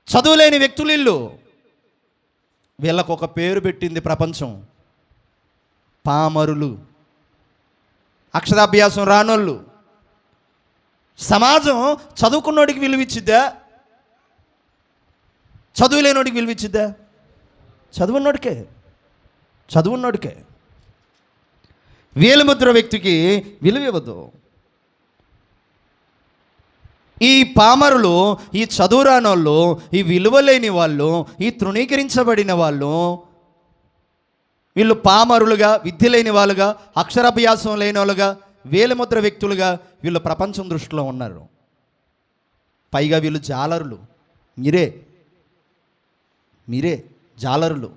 చదువులేని వ్యక్తులు వీళ్ళు. వీళ్ళకు ఒక పేరు పెట్టింది ప్రపంచం, పామరులు, అక్షరాభ్యాసం రానోళ్ళు. సమాజం చదువుకున్నోడికి విలువిచ్చిద్దా? చదువు లేనోడికి విలువిచ్చిద్దా? చదువున్నోడికే. వేలిముద్ర వ్యక్తికి విలువ ఇవ్వదు. ఈ పామరులు, ఈ చదువురానోళ్ళు, ఈ విలువలేని వాళ్ళు, ఈ తృణీకరించబడిన వాళ్ళు, వీళ్ళు పామరులుగా, విద్య లేని వాళ్ళుగా, అక్షరాభ్యాసం లేని వాళ్ళుగా, వేలిముద్ర వ్యక్తులుగా వీళ్ళు ప్రపంచం దృష్టిలో ఉన్నారు. పైగా వీళ్ళు జాలరులు. మీరే జాలరులు.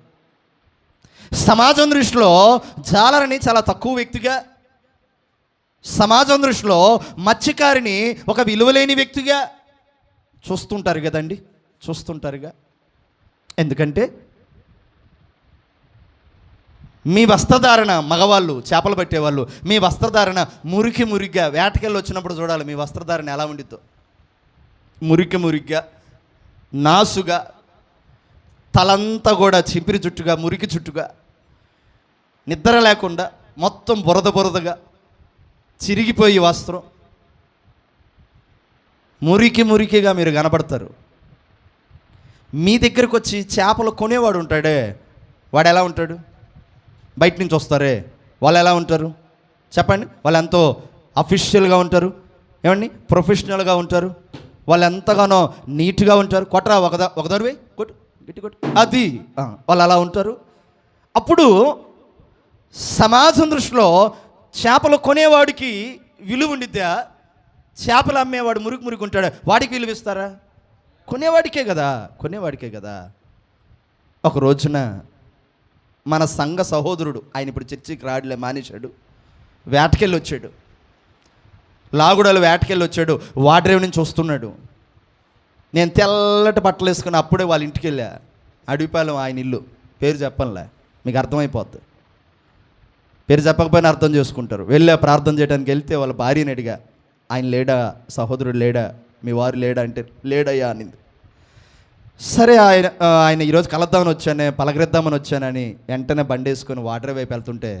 సమాజం దృష్టిలో జాలరని చాలా తక్కువ వ్యక్తిగా, సమాజం దృష్టిలో మత్స్యకారిని ఒక విలువలేని వ్యక్తిగా చూస్తుంటారుగా. ఎందుకంటే మీ వస్త్రధారణ, మగవాళ్ళు చేపలు పట్టేవాళ్ళు, మీ వస్త్రధారణ మురికిగా, వేటకెళ్ళి వచ్చినప్పుడు చూడాలి మీ వస్త్రధారణ ఎలా ఉండిద్దో. మురికిగా, నాసుగా, తలంతా కూడా చిపిరి చుట్టుగా, మురికి చుట్టుగా, నిద్ర లేకుండా మొత్తం బురదగా చిరిగిపోయి వస్త్రం, మురికిగా మీరు కనపడతారు. మీ దగ్గరకు వచ్చి చేపలు కొనేవాడు ఉంటాడే, వాడు ఎలా ఉంటాడు? బయట నుంచి వస్తారే, వాళ్ళు ఎలా ఉంటారు చెప్పండి? వాళ్ళు ఎంతో అఫీషియల్గా ఉంటారు, ఏమండి, ప్రొఫెషనల్గా ఉంటారు, వాళ్ళు ఎంతగానో నీట్గా ఉంటారు. కొట్టరా ఒకదారు కొట్టు, గట్టి కొట్టు, అది వాళ్ళు అలా ఉంటారు. అప్పుడు సమాజం దృష్టిలో చేపలు కొనేవాడికి విలువ ఉండిద్దా? చేపలు అమ్మేవాడు మురికి ఉంటాడు, వాడికి విలువ ఇస్తారా? కొనేవాడికే కదా. ఒక రోజున మన సంఘ సహోదరుడు, ఆయన ఇప్పుడు చర్చికి రాడలే, మానేశాడు, వేటకెళ్ళి వచ్చాడు, లాగుడలు వేటకెళ్ళి వచ్చాడు, వాడ్రేవు నుంచి వస్తున్నాడు. నేను తెల్లటి బట్టలు వేసుకుని అప్పుడే వాళ్ళ ఇంటికి వెళ్ళా. అడవిపాలెం ఆయన ఇల్లు, పేరు చెప్పనులే, మీకు అర్థమైపోద్ది. పేరు చెప్పకపోయినా అర్థం చేసుకుంటారు. వెళ్ళా ప్రార్థన చేయడానికి వెళ్తే వాళ్ళ భార్యని అడిగా, ఆయన లేడా, సహోదరుడు లేడా, మీ వారు లేడా అంటే లేడయ్యా అనింది. సరే ఆయన ఈరోజు కలుద్దామని వచ్చానే, పలకరిద్దామని వచ్చానని వెంటనే బండి వేసుకొని వాటర్ వైపు వెళ్తుంటే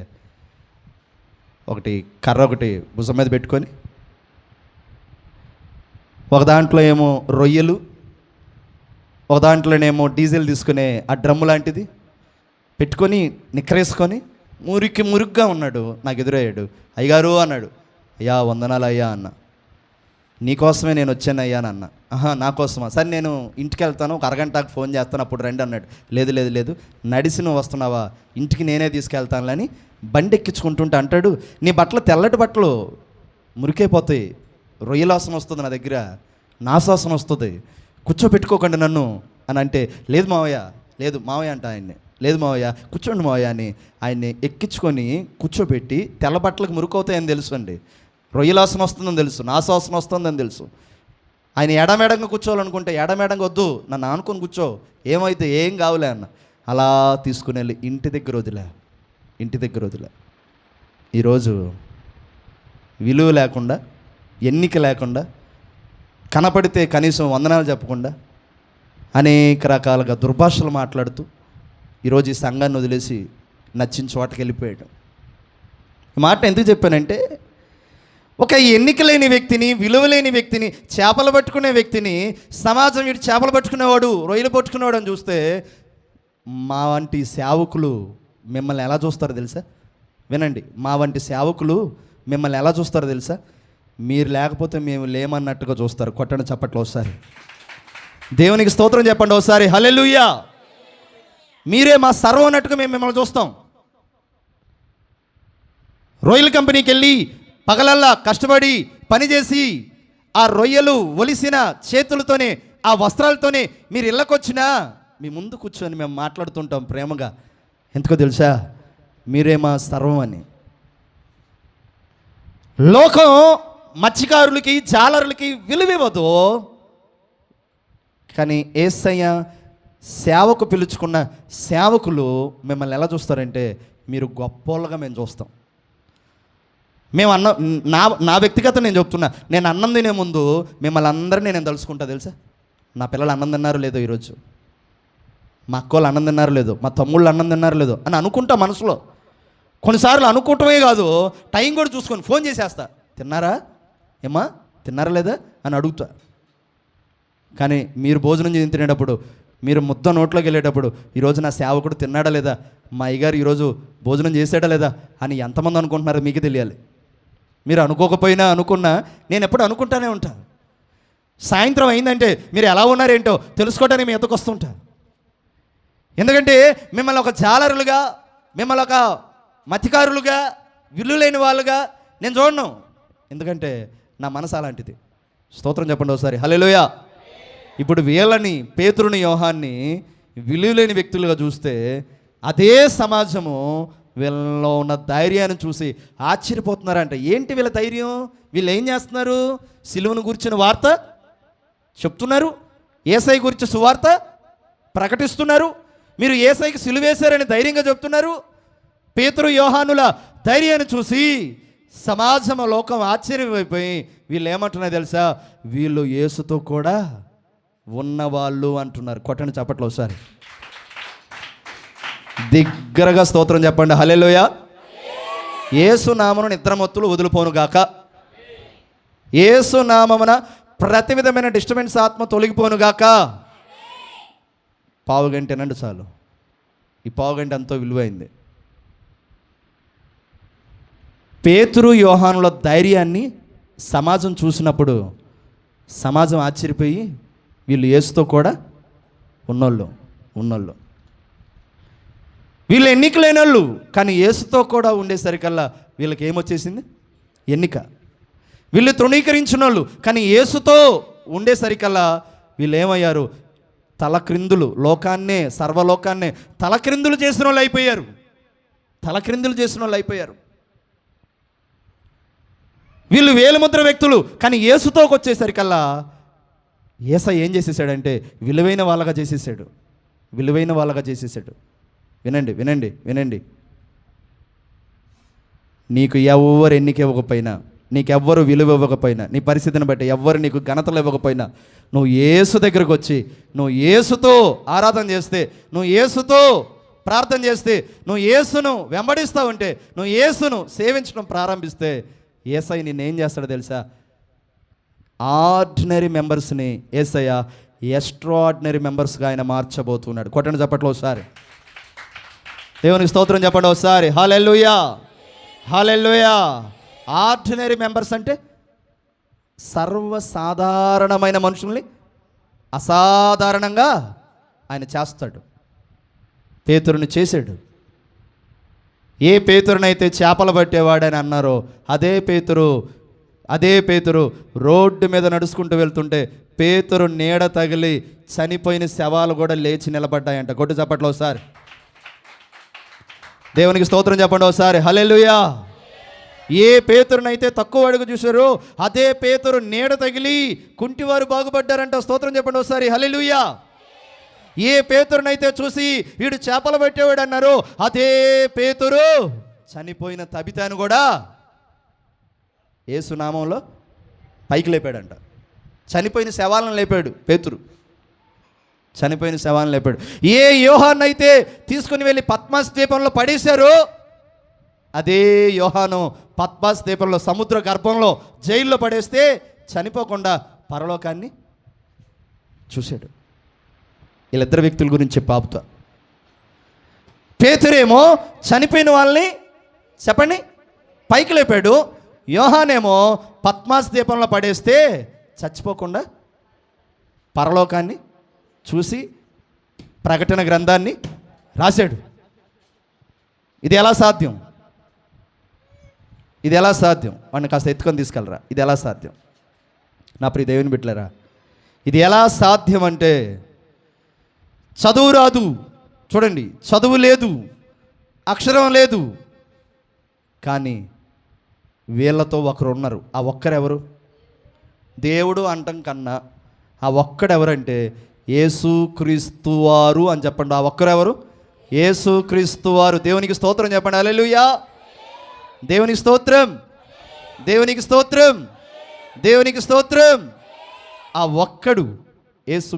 కర్ర ఒకటి భుజం మీద పెట్టుకొని, ఒక దాంట్లో ఏమో రొయ్యలు, ఒక దాంట్లోనేమో డీజిల్ తీసుకునే ఆ డ్రమ్ము లాంటిది పెట్టుకొని నిక్కరేసుకొని మురికిగా ఉన్నాడు. నాకు ఎదురయ్యాడు. అయ్యగారు అన్నాడు. అయ్యా వందనాలు అయ్యా అన్న. నీకోసమే నేను వచ్చాను అయ్యా అన్న. నా కోసమా? సరే నేను ఇంటికి వెళ్తాను, ఒక అరగంటకు ఫోన్ చేస్తాను, అప్పుడు రండి అన్నాడు. లేదు నడిచి నువ్వు వస్తున్నావా, ఇంటికి నేనే తీసుకెళ్తానులని బండి ఎక్కించుకుంటుంటే అంటాడు, నీ బట్టలు తెల్లటి బట్టలు మురికైపోతాయి, రొయ్యల వాసన వస్తుంది నా దగ్గర, నా వాసన వస్తుంది, కూర్చోబెట్టుకోకండి నన్ను అని అంటే, లేదు మావయ్య అంట ఆయన్ని. లేదు మావయ్య, కూర్చోండి మావయ్య అని ఆయన్ని ఎక్కించుకొని కూర్చోబెట్టి, తెల్ల బట్టలకు మురుకవుతాయని తెలుసు అండి, రొయ్యల వాసన వస్తుందని తెలుసు, నా వాసన వస్తుందని తెలుసు. ఆయన ఎడమేడంగా కూర్చోవాలనుకుంటే ఎడమేడంగా వద్దు, నన్ను ఆనుకొని కూర్చో, ఏమైతే ఏం కావులే అన్న. అలా తీసుకుని వెళ్ళి ఇంటి దగ్గర వదిలే. ఈరోజు విలువ లేకుండా, ఎన్నిక లేకుండా, కనపడితే కనీసం వందనాలు చెప్పకుండా, అనేక రకాలుగా దుర్భాషలు మాట్లాడుతూ ఈరోజు ఈ సంఘాన్ని వదిలేసి నచ్చిన చోటకి వెళ్ళిపోయాడు. ఈ మాట ఎందుకు చెప్పానంటే, ఒక ఎన్నిక లేని వ్యక్తిని, విలువ లేని వ్యక్తిని, చేపలు పట్టుకునే వ్యక్తిని సమాజం వీడు చేపలు పట్టుకునేవాడు, రొయ్యలు పట్టుకునేవాడు అని చూస్తే, మా వంటి సేవకులు మిమ్మల్ని ఎలా చూస్తారో తెలుసా? వినండి, మా వంటి సేవకులు మిమ్మల్ని ఎలా చూస్తారో తెలుసా? మీరు లేకపోతే మేము లేమన్నట్టుగా చూస్తారు. కొట్టండి చప్పట్లు ఒకసారి, దేవునికి స్తోత్రం చెప్పండి ఒకసారి, హల్లెలూయా. మీరే మా సర్వం అన్నట్టుగా మేము మిమ్మల్ని చూస్తాం. రొయ్యల కంపెనీకి వెళ్ళి పగలల్లా కష్టపడి పనిచేసి ఆ రొయ్యలు ఒలిసిన చేతులతోనే, ఆ వస్త్రాలతోనే మీరు ఇళ్ళకొచ్చినా మీ ముందు కూర్చొని మేము మాట్లాడుతుంటాం ప్రేమగా. ఎందుకో తెలుసా? మీరే మా సర్వం అని. లోకం మత్స్యకారులకి, జాలరులకి విలువివ్వదు, కానీ యేసయ్య సేవకు పిలుచుకున్న సేవకులు మిమ్మల్ని ఎలా చూస్తారంటే, మీరు గొప్పోళ్ళగా మేము చూస్తాం. మేము నా వ్యక్తిగత నేను చెప్తున్నా, నేను అన్నం తినే ముందు మిమ్మల్ని అందరినీ నేను తలుచుకుంటా తెలుసా? నా పిల్లలు అన్నం తిన్నారో లేదో ఈరోజు, మా అక్కోళ్ళు అన్నం తిన్నారో లేదో, మా తమ్ముళ్ళు అన్నం తిన్నారో లేదో అని అనుకుంటా మనసులో. కొన్నిసార్లు అనుకుంటమే కాదు, టైం కూడా చూసుకొని ఫోన్ చేసేస్తా, తిన్నారా ఏమ్మా, తిన్నారా లేదా అని అడుగుతా. కానీ మీరు భోజనం చేసి తినేటప్పుడు, మీరు ముద్ద నోట్లోకి వెళ్ళేటప్పుడు, ఈరోజు నా సేవకుడు తిన్నాడా లేదా, మా అయ్యగారు ఈరోజు భోజనం చేసాడా లేదా అని ఎంతమంది అనుకుంటున్నారో మీకు తెలియాలి. మీరు అనుకోకపోయినా అనుకున్నా నేను ఎప్పుడు అనుకుంటానే ఉంటాను. సాయంత్రం అయిందంటే మీరు ఎలా ఉన్నారేంటో తెలుసుకోవడానికి మీ ఎద్దకు వస్తుంటా. ఎందుకంటే మిమ్మల్ని ఒక జాలరులుగా, మిమ్మల్ని ఒక మతికారులుగా, విల్లు లేని వాళ్ళుగా నేను చూడను. ఎందుకంటే నా మనసు అలాంటిది. స్తోత్రం చెప్పండి ఒకసారి, హల్లెలూయా. ఇప్పుడు వీళ్ళని, పేతురుని, యోహాన్ని విలువ లేని వ్యక్తులుగా చూస్తే, అదే సమాజము వీళ్ళలో ఉన్న ధైర్యాన్ని చూసి ఆశ్చర్యపోతున్నారంట. ఏంటి వీళ్ళ ధైర్యం? వీళ్ళు ఏం చేస్తున్నారు? సిలువను గురించిన వార్త చెప్తున్నారు, యేసయ్య గురించి సువార్త ప్రకటిస్తున్నారు. మీరు యేసయ్యకి సిలువేశారని ధైర్యంగా చెప్తున్నారు. పేతురు, యోహానుల ధైర్యాన్ని చూసి సమాజం, లోకం ఆశ్చర్యమైపోయి వీళ్ళు ఏమంటున్నారు తెలుసా? వీళ్ళు యేసుతో కూడా ఉన్నవాళ్ళు అంటున్నారు. కొట్టండి చప్పట్లు ఒకసారి, దగ్గరగా స్తోత్రం చెప్పండి, హల్లెలూయా. యేసు నామమున నిద్రమత్తులు వదిలిపోను గాక. యేసు నామమున ప్రతి విధమైన డిస్టర్బెన్స్ ఆత్మ తొలగిపోను గాక. పావుగంటేనండి చాలు. ఈ పావుగంట ఎంతో విలువైంది. పేతురు, యోహానుల ధైర్యాన్ని సమాజం చూసినప్పుడు సమాజం ఆశ్చర్యపోయి వీళ్ళు యేసుతో కూడా ఉన్నోళ్ళు. వీళ్ళు ఎన్నిక లేనోళ్ళు, కానీ యేసుతో కూడా ఉండేసరికల్లా వీళ్ళకి ఏమొచ్చేసింది? ఎన్నిక. వీళ్ళు తృణీకరించిన వాళ్ళు, కానీ యేసుతో ఉండేసరికల్లా వీళ్ళు ఏమయ్యారు? తలక్రిందులు, లోకాన్నే, సర్వలోకాన్నే తలక్రిందులు చేసిన వాళ్ళు అయిపోయారు. వీళ్ళు వేలుముద్ర వ్యక్తులు, కానీ యేసుతోకి వచ్చేసరికల్లా యేసయ్య ఏం చేసేసాడంటే విలువైన వాళ్ళగా చేసేసాడు. వినండి. నీకు ఎవరు ఎన్నిక ఇవ్వకపోయినా, నీకెవ్వరు విలువ ఇవ్వకపోయినా, నీ పరిస్థితిని బట్టి ఎవ్వరు నీకు ఘనతలు ఇవ్వకపోయినా, నువ్వు యేసు దగ్గరకు వచ్చి నువ్వు యేసుతో ఆరాధన చేస్తే, నువ్వు యేసుతో ప్రార్థన చేస్తే, నువ్వు యేసును వెంబడిస్తూ ఉంటే, నువ్వు యేసును సేవించడం ప్రారంభిస్తే, యేసయ్య నిన్నేం చేస్తాడో తెలుసా? ఆర్డినరీ మెంబర్స్ని యేసయ్య ఎక్స్ట్రాడినరీ మెంబర్స్గా ఆయన మార్చబోతున్నాడు. కొట్టండి చప్పట్లో ఒకసారి, దేవునికి స్తోత్రం చెప్పండి ఒకసారి, హల్లెలూయా. ఆర్డినరీ మెంబర్స్ అంటే సర్వసాధారణమైన మనుషుల్ని అసాధారణంగా ఆయన చేస్తాడు. పేతురుని చేశాడు. ఏ పేతురునైతే చేపలు పట్టేవాడని అన్నారో అదే పేతురు రోడ్డు మీద నడుచుకుంటూ వెళ్తుంటే పేతురు నీడ తగిలి చనిపోయిన శవాలు కూడా లేచి నిలబడ్డాయంట. కొట్టు చప్పట్లో ఒకసారి, దేవునికి స్తోత్రం చెప్పండి ఒకసారి, హల్లెలూయా. ఏ పేతురునైతే తక్కువ అడుగు చూశారో అదే పేతురు నీడ తగిలి కుంటివారు బాగుపడ్డారంట. స్తోత్రం చెప్పండి ఒకసారి, హల్లెలూయా. ఏ పేతురునైతే చూసి వీడు చేపలు పట్టేవాడు అన్నారు, అదే పేతురు చనిపోయిన తబితాను కూడా యేసు నామంలో పైకి లేపాడంట. చనిపోయిన శవాలను లేపాడు పేతురు, చనిపోయిన శవాలను లేపాడు. ఏ యోహాను అయితే తీసుకుని వెళ్ళి పద్మాస్ ద్వీపంలో పడేశారో అదే యోహాను పద్మాస్ ద్వీపంలో సముద్ర గర్భంలో జైల్లో పడేస్తే చనిపోకుండా పరలోకాన్ని చూశాడు. వీళ్ళిద్దరు వ్యక్తుల గురించి పాపుతా. పేతురేమో చనిపోయిన వాళ్ళని చెప్పండి పైకి లేపాడు. యోహానేమో పద్మాస్ ద్వీపంలో పడేస్తే చచ్చిపోకుండా పరలోకాన్ని చూసి ప్రకటన గ్రంథాన్ని రాశాడు. ఇది ఎలా సాధ్యం? వాడిని కాస్త ఎత్తుకొని తీసుకెళ్ళరా. ఇది ఎలా సాధ్యం? నా ప్రియ దేవుని బిడ్డలారా, ఇది ఎలా సాధ్యం అంటే చదువు రాదు, చూడండి, చదువు లేదు, అక్షరం లేదు, కానీ వీళ్ళతో ఒకరు ఉన్నారు. ఆ ఒక్కరెవరు? దేవుడు అంటం కన్నా ఆ ఒక్కడెవరంటే యేసుక్రీస్తు వారు అని చెప్పండి. ఆ ఒక్కరెవరు? యేసుక్రీస్తు వారు. దేవునికి స్తోత్రం చెప్పండి, హల్లెలూయా. దేవునికి స్తోత్రం, దేవునికి స్తోత్రం, దేవునికి స్తోత్రం. ఆ ఒక్కడు యేసు